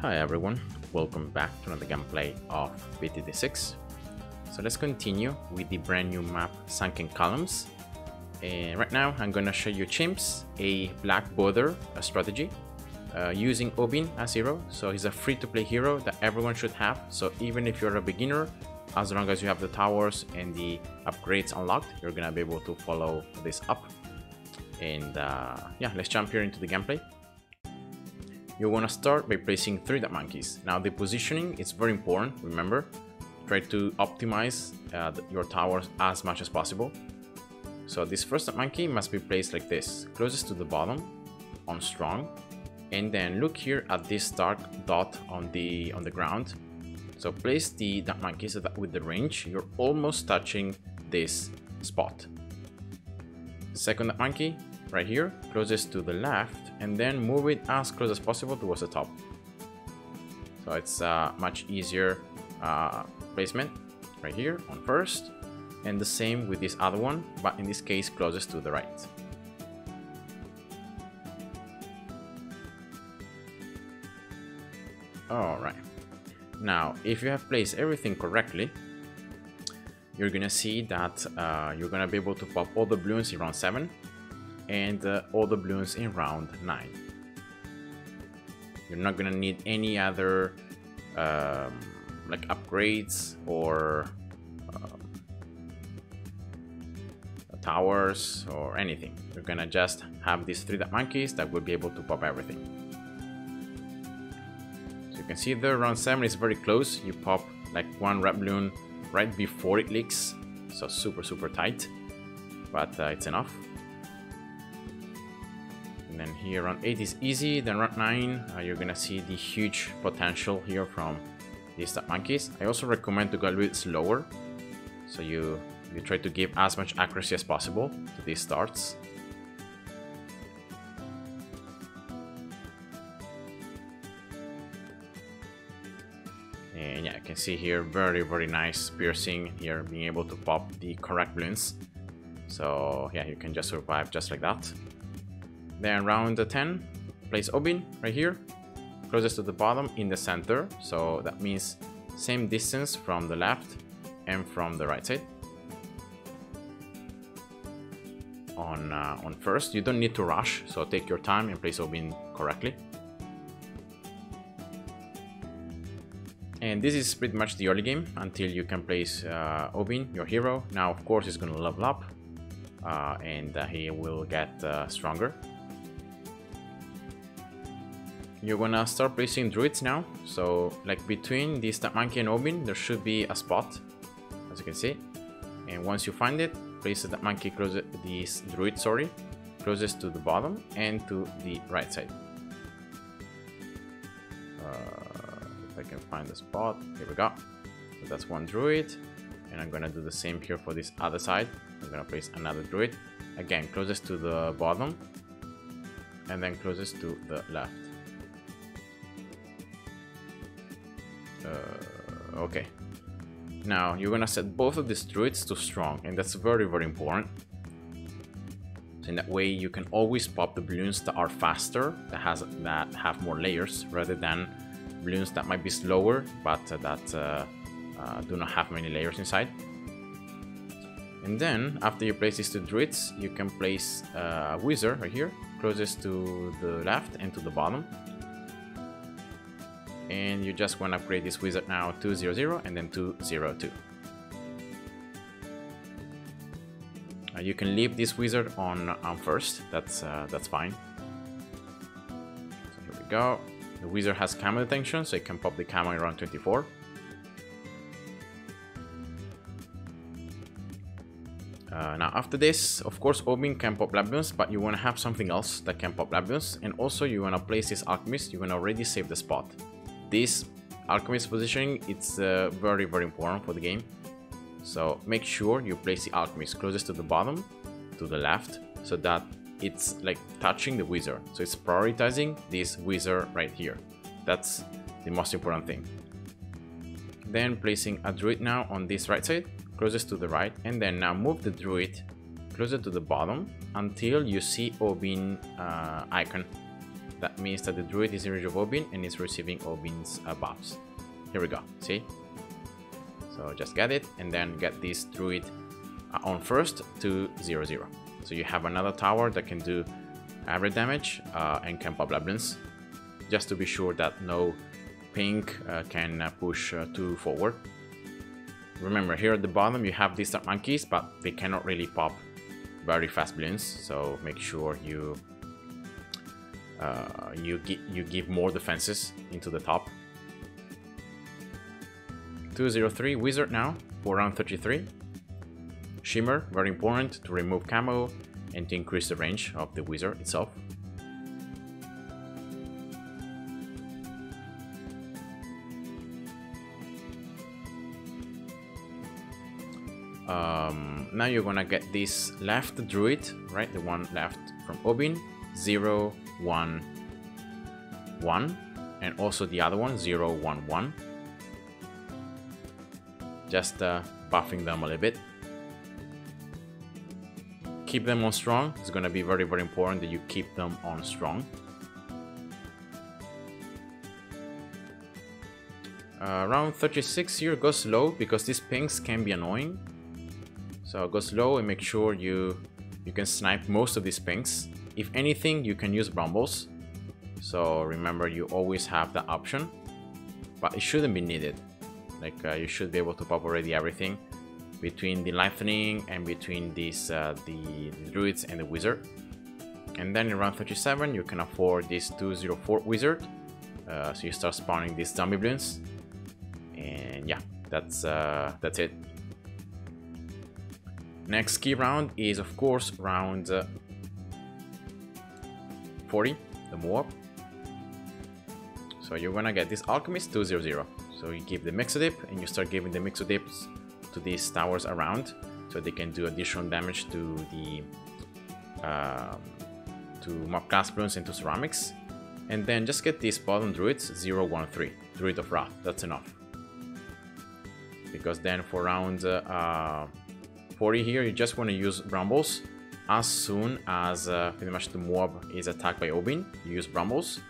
Hi everyone, welcome back to another gameplay of BTD6. So let's continue with the brand new map Sunken Columns. And right now I'm gonna show you Chimps, a black border strategy using Obin as hero. So he's a free-to-play hero that everyone should have. So even if you're a beginner, as long as you have the towers and the upgrades unlocked, you're gonna be able to follow this up. And yeah, let's jump here into the gameplay. You want to start by placing 3 dot monkeys. Now the positioning is very important, remember. Try to optimize your towers as much as possible. So this first dot monkey must be placed like this, closest to the bottom, on strong. And then look here at this dark dot on the ground. So place the dot monkey so that with the range, you're almost touching this spot. Second dot monkey, right here, closest to the left, and then move it as close as possible towards the top. So it's much easier placement right here on first, and the same with this other one, but in this case closest to the right. Alright, now if you have placed everything correctly, you're gonna see that you're gonna be able to pop all the balloons in round 7 and all the balloons in round 9. You're not gonna need any other like upgrades or towers or anything. You're gonna just have these 3 dot monkeys that will be able to pop everything. So you can see there round 7 is very close. You pop like 1 red balloon right before it leaks, so super tight, but it's enough. And then here round 8 is easy. Then round 9 you're gonna see the huge potential here from these dot monkeys. I also recommend to go a little bit slower, so you try to give as much accuracy as possible to these starts. And yeah, you can see here very nice piercing here, being able to pop the correct balloons. So yeah, you can just survive just like that. Then round 10, place Obin right here, closest to the bottom in the center. So that means same distance from the left and from the right side. On first, you don't need to rush, so take your time and place Obin correctly. And this is pretty much the early game until you can place Obin, your hero. Now, of course, he's going to level up and he will get stronger. You're gonna start placing druids now. So, like between this dot monkey and Obin, there should be a spot, as you can see. And once you find it, place the dot monkey closest, this druid, sorry, closest to the bottom and to the right side. If I can find the spot, here we go. So that's 1 druid, and I'm gonna do the same here for this other side. I'm gonna place another druid, again closest to the bottom, and then closest to the left. Okay, now you're gonna set both of these druids to strong, and that's very important. So in that way you can always pop the balloons that are faster, that have more layers, rather than balloons that might be slower but that do not have many layers inside. And then after you place these 2 druids, you can place a wizard right here, closest to the left and to the bottom. And you just want to upgrade this wizard now to 0/0 and then to 0/2. You can leave this wizard on first. That's fine. So here we go. The wizard has camo detection, so you can pop the camo around 24. Now after this, of course, Obin can pop Bloons, but you want to have something else that can pop Bloons, and also you want to place this Alchemist. You want to already save the spot. This Alchemist Positioning, it's very important for the game. So make sure you place the Alchemist closest to the bottom, to the left, so that it's like touching the wizard. So it's prioritizing this wizard right here. That's the most important thing. Then placing a druid now on this right side, closest to the right, and then now move the druid closer to the bottom until you see Obin icon. that means that the Druid is in range of Obin and is receiving Obin's buffs. Here we go, see? So just get it, and then get this Druid on first to 0/0. So you have another tower that can do average damage and can pop Bloons, just to be sure that no pink can push too forward. Remember, here at the bottom you have these monkeys, but they cannot really pop very fast Bloons, so make sure you give more defenses into the top. 203 Wizard now for round 33. Shimmer, very important to remove camo and to increase the range of the Wizard itself. Now you're gonna get this left Druid, right? The one left from Obin, 0, 1, 1, and also the other one, 0, 1, 1. Just buffing them a little bit. Keep them on strong. It's gonna be very, very important that you keep them on strong. Round 36 here, go slow because these pings can be annoying. So go slow and make sure you can snipe most of these pings. If anything, you can use Brambles. So remember, you always have the option, but it shouldn't be needed. Like you should be able to pop already everything between the Lightning and between these the Druids and the Wizard. And then in round 37, you can afford this 204 Wizard. So you start spawning these zombie Bloons. And yeah, that's it. Next key round is of course round 40, the Moab. So you're gonna get this Alchemist 200. So you give the Mixodip and you start giving the Mixodips to these towers around, so they can do additional damage to the mob class Bloons and to ceramics. And then just get these bottom Druids 0, 1, 3, Druid of Wrath. That's enough. Because then for round 40 here, you just want to use Brambles. As soon as pretty much the Moab is attacked by Obin, you use Brambles.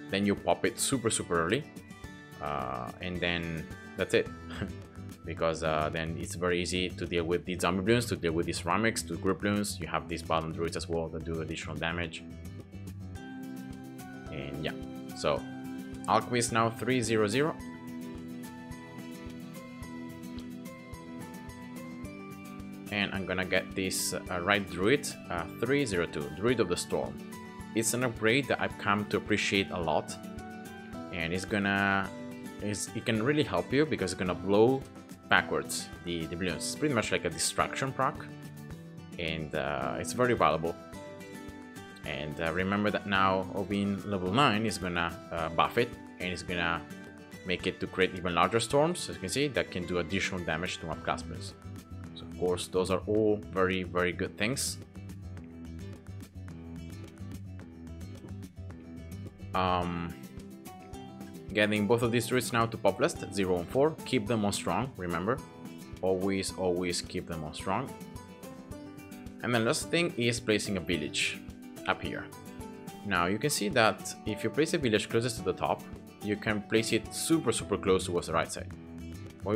Then you pop it super early. And then that's it. Because then it's very easy to deal with the zombie Bloons, to deal with these ceramics, to group Bloons. You have these bottom Druids as well that do additional damage. And yeah, so Alchemist now 300. And I'm gonna get this right Druid 302, Druid of the Storm. It's an upgrade that I've come to appreciate a lot, and it can really help you because it's gonna blow backwards the Bloons. It's pretty much like a distraction proc, and it's very valuable. And remember that now Obin level 9 is gonna buff it, and it's gonna make it to create even larger storms, as you can see, that can do additional damage to mob class Bloons. So of course those are all very good things. Getting both of these Druids now to pop list 0 and 4. Keep them on strong, remember. Always keep them on strong. And then last thing is placing a village up here. Now you can see that if you place a village closest to the top, you can place it super close towards the right side. What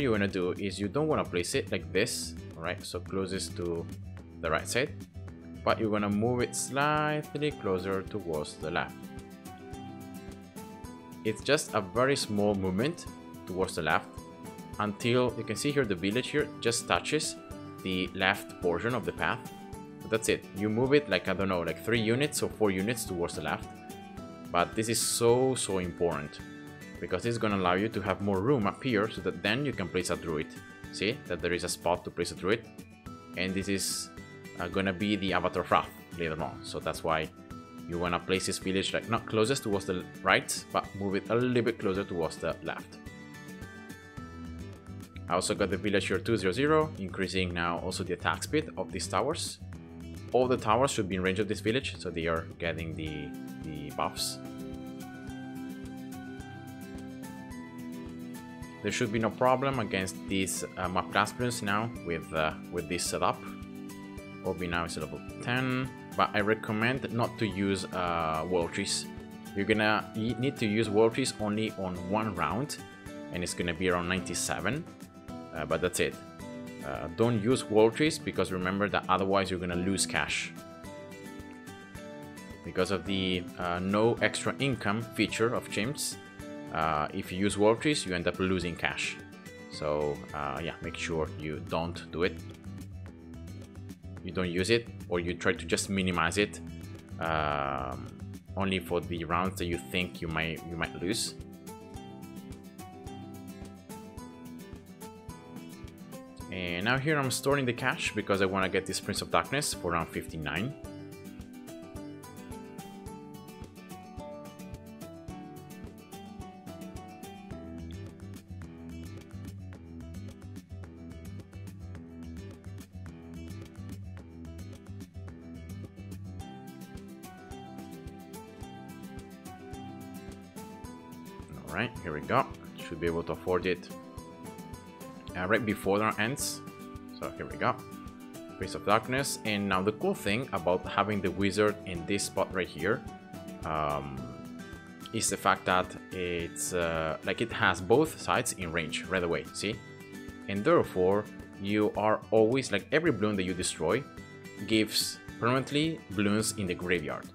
you want to do is you don't want to place it like this, alright, so closest to the right side, but you're going to move it slightly closer towards the left. It's just a very small movement towards the left until you can see here the village here just touches the left portion of the path. So that's it. You move it like, I don't know, like 3 units or 4 units towards the left. But this is so important because it's going to allow you to have more room up here so that then you can place a Druid. See that there is a spot to place a Druid, and this is going to be the Avatar of Wrath later on. So that's why you want to place this village like not closest towards the right, but move it a little bit closer towards the left. I also got the village here 200, increasing now also the attack speed of these towers. All the towers should be in range of this village, so they are getting the buffs. There should be no problem against these mob class Bloons now with this setup. Obi now is level 10, but I recommend not to use wall trees you need to use World Trees only on one round, and it's gonna be around 97, but that's it. Don't use World Trees, because remember that otherwise you're gonna lose cash. Because of the no extra income feature of Chimps, if you use World Trees, you end up losing cash. So yeah, make sure you don't do it. You don't use it, or you try to just minimize it only for the rounds that you think you might lose. And now here I'm storing the cash because I want to get this Prince of Darkness for round 59. Alright, here we go. Should be able to afford it right before our ends. So here we go. Prince of Darkness. And now the cool thing about having the wizard in this spot right here is the fact that it's like it has both sides in range right away, see? And therefore you are always, like, every bloon that you destroy gives permanently bloons in the graveyard.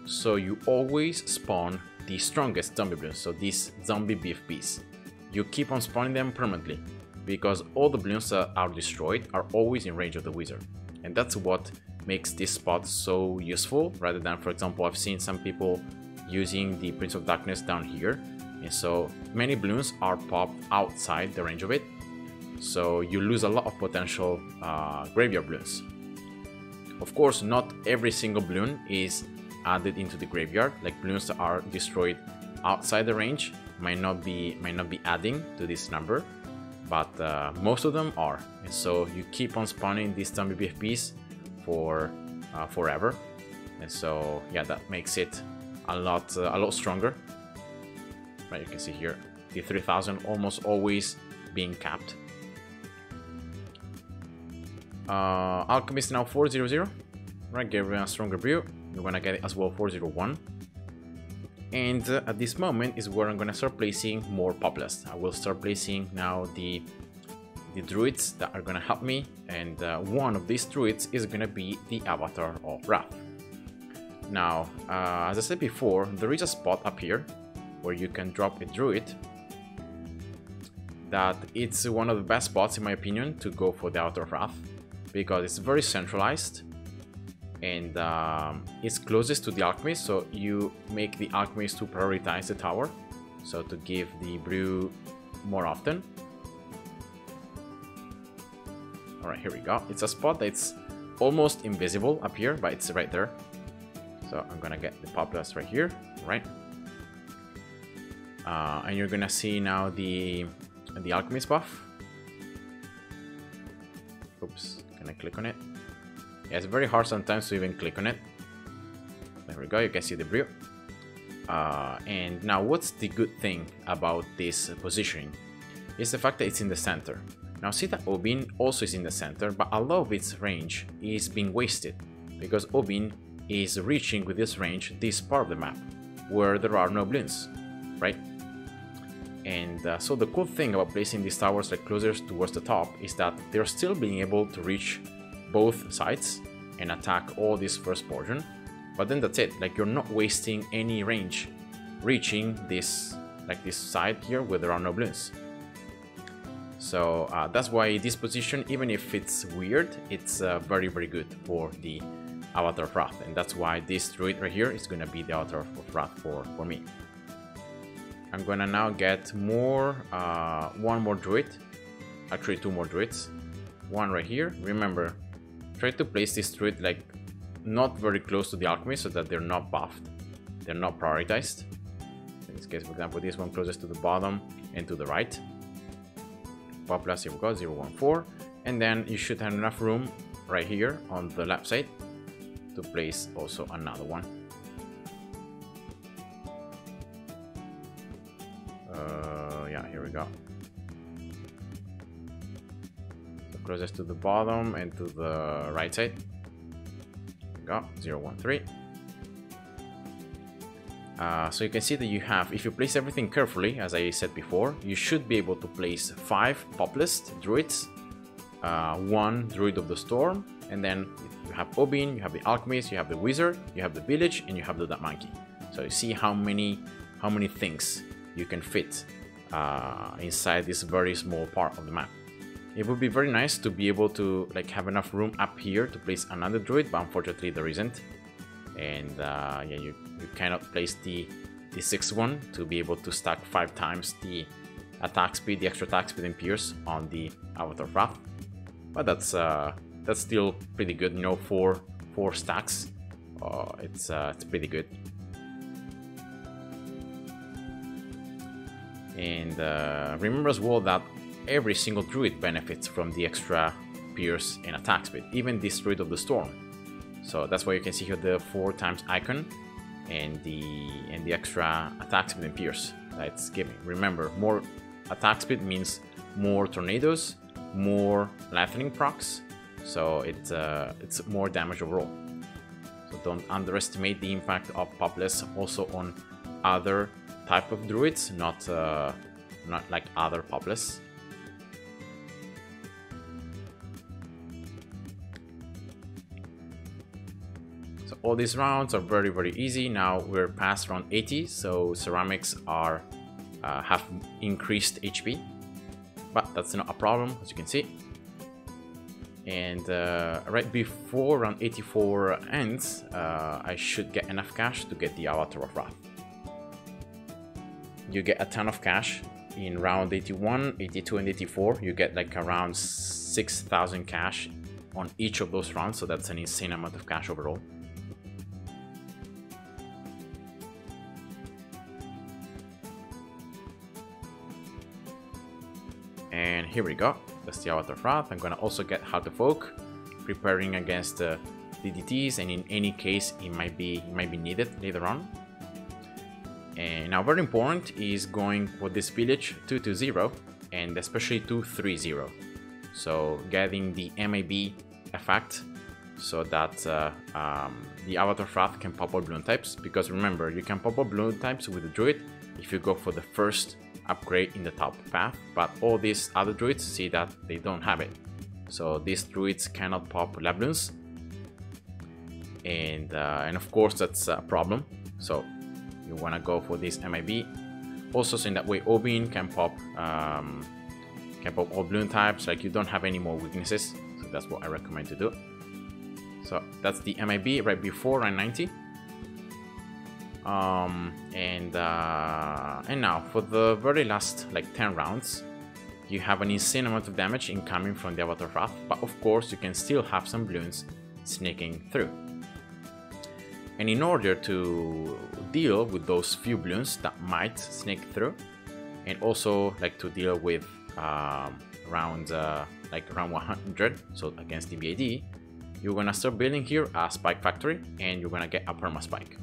So you always spawn the strongest zombie bloons, so these zombie BFBs. You keep on spawning them permanently, because all the bloons that are destroyed are always in range of the wizard. And that's what makes this spot so useful, rather than, for example, I've seen some people using the Prince of Darkness down here, and so many bloons are popped outside the range of it, so you lose a lot of potential graveyard bloons. Of course, not every single bloon is added into the graveyard, like bloons that are destroyed outside the range might not be adding to this number, but most of them are. And so you keep on spawning these zombie BFBs for forever, and so yeah, that makes it a lot stronger. Right, you can see here the 3000 almost always being capped. Alchemist now 400, right? Give a stronger brew. We're gonna get it as well 401. And at this moment is where I'm gonna start placing more populace. I will start placing now the druids that are gonna help me, and one of these druids is gonna be the Avatar of Wrath. Now, as I said before, there is a spot up here where you can drop a druid that it's one of the best spots, in my opinion, to go for the Avatar of Wrath, because it's very centralized and it's closest to the Alchemist, so you make the Alchemist to prioritize the tower, so to give the brew more often. Alright, here we go. It's a spot that's almost invisible up here, but it's right there. So I'm gonna get the populace right here, right? And you're gonna see now the Alchemist buff. Oops, can I click on it? Yeah, it's very hard sometimes to even click on it. There we go, you can see the brew. And now what's the good thing about this positioning? Is the fact that it's in the center. Now see that Obin also is in the center, but a lot of its range is being wasted, because Obin is reaching with this range this part of the map, where there are no bloons, right? And so the cool thing about placing these towers like closer towards the top is that they're still being able to reach both sides and attack all this first portion, but then that's it. Like, you're not wasting any range reaching this, like this side here where there are no bloons. So that's why this position, even if it's weird, it's very good for the Avatar of Wrath, and that's why this druid right here is gonna be the Avatar of Wrath for me. I'm gonna now get more, one more druid, actually two more druids, one right here. Remember, try to place this druid like not very close to the Alchemist so that they're not buffed, they're not prioritized. In this case, for example, this one closest to the bottom and to the right. Populace, here we go, 014, and then you should have enough room right here on the left side to place also another one. Yeah, here we go. So closest to the bottom and to the right side. Here we go, 013. So you can see that you have, if you place everything carefully, as I said before, you should be able to place 5 Populist Druids, 1 Druid of the Storm, and then you have Obin, you have the Alchemist, you have the Wizard, you have the Village, and you have the Monkey. So you see how many things you can fit inside this very small part of the map. It would be very nice to be able to like have enough room up here to place another Druid, but unfortunately there isn't. And yeah, you cannot place the 6th one to be able to stack 5 times the attack speed, the extra attack speed and pierce on the Avatar of Wrath. But that's still pretty good, you know, 4 stacks. It's pretty good. And remember as well that every single Druid benefits from the extra pierce and attack speed, even this Druid of the Storm. So that's why you can see here the 4 times icon and the extra attack speed and pierce that it's giving. Remember, more attack speed means more tornadoes, more lightning procs, so it's more damage overall. So don't underestimate the impact of Populist also on other type of Druids, not like other Populists. So all these rounds are very easy. Now we're past round 80, so ceramics are have increased HP, but that's not a problem, as you can see. And right before round 84 ends, I should get enough cash to get the Avatar of Wrath. You get a ton of cash in round 81, 82, and 84. You get like around 6,000 cash on each of those rounds, so that's an insane amount of cash overall. And here we go, that's the Avatar of Wrath. I'm gonna also get Heart of Oak, preparing against DDTs, and in any case it might be needed later on. And now very important is going for this village 220 and especially 230. So getting the MAB effect so that the Avatar of Wrath can pop all Bloon types, because remember, you can pop all Bloon types with the Druid if you go for the first upgrade in the top path, but all these other Druids see that they don't have it. So these Druids cannot pop Bloons, and of course that's a problem. So you want to go for this MIB. Also, so in that way Obin can pop all Bloon types, like you don't have any more weaknesses. So that's what I recommend to do. So that's the MIB right before round 90. And now for the very last like 10 rounds, you have an insane amount of damage incoming from the Avatar of Wrath, but of course you can still have some Bloons sneaking through. And in order to deal with those few Bloons that might sneak through, and also like to deal with round 100, so against the BAD, you're gonna start building here a spike factory, and you're gonna get a perma spike.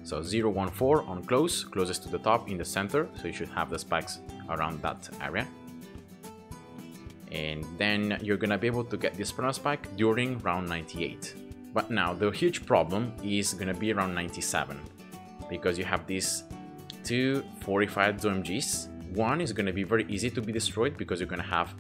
So 014 on closest to the top in the center, so you should have the spikes around that area. And then you're gonna be able to get this perma spike during round 98. But now the huge problem is gonna be around 97, because you have these 2 fortified OMGs. One is gonna be very easy to be destroyed because you're gonna have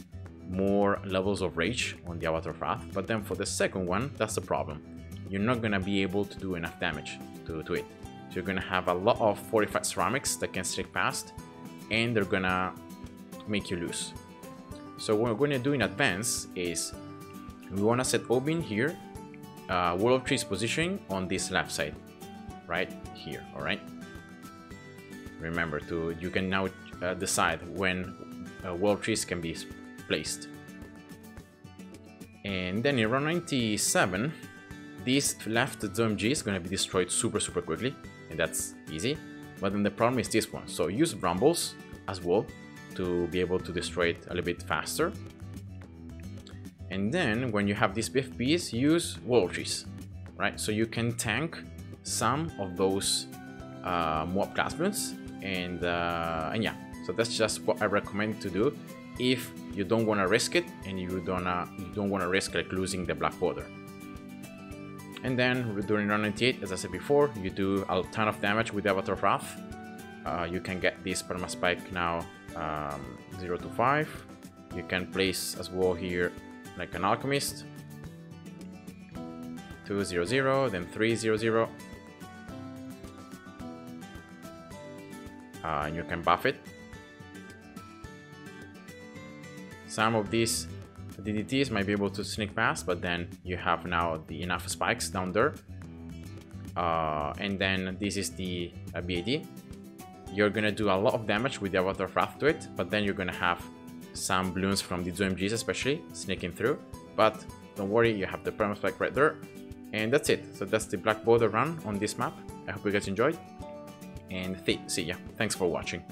more levels of rage on the Avatar of Wrath, but then for the second one, that's the problem. You're not gonna be able to do enough damage to it. So you're gonna have a lot of fortified ceramics that can stick fast, and they're gonna make you lose. So what we're gonna do in advance is we wanna set Obin here, Wall of Trees positioning on this left side, right here. All right. Remember you can now decide when Wall of Trees can be placed. And then in round 97, this left OMG is going to be destroyed super quickly, and that's easy. But then the problem is this one. So use Brambles as well to be able to destroy it a little bit faster. And then when you have these BFBs, use Wall of Trees, right? So you can tank some of those Moab Glass Bloons, and yeah. So that's just what I recommend to do if you don't want to risk it, and you don't want to risk like losing the black border. And then during round 98, as I said before, you do a ton of damage with the Avatar of Wrath. You can get this perma spike now 0 to 5. You can place as well here like an Alchemist. 2 0 0, then 3 0 0. And you can buff it. Some of these DDTs might be able to sneak past, but then you have now enough spikes down there. And then this is the BAD. You're gonna do a lot of damage with the Avatar of Wrath to it, but then you're gonna have some Bloons from the ZOMGs especially sneaking through. But don't worry, you have the perma spike right there. And that's it. So that's the Black Border run on this map. I hope you guys enjoyed. And see ya. Thanks for watching.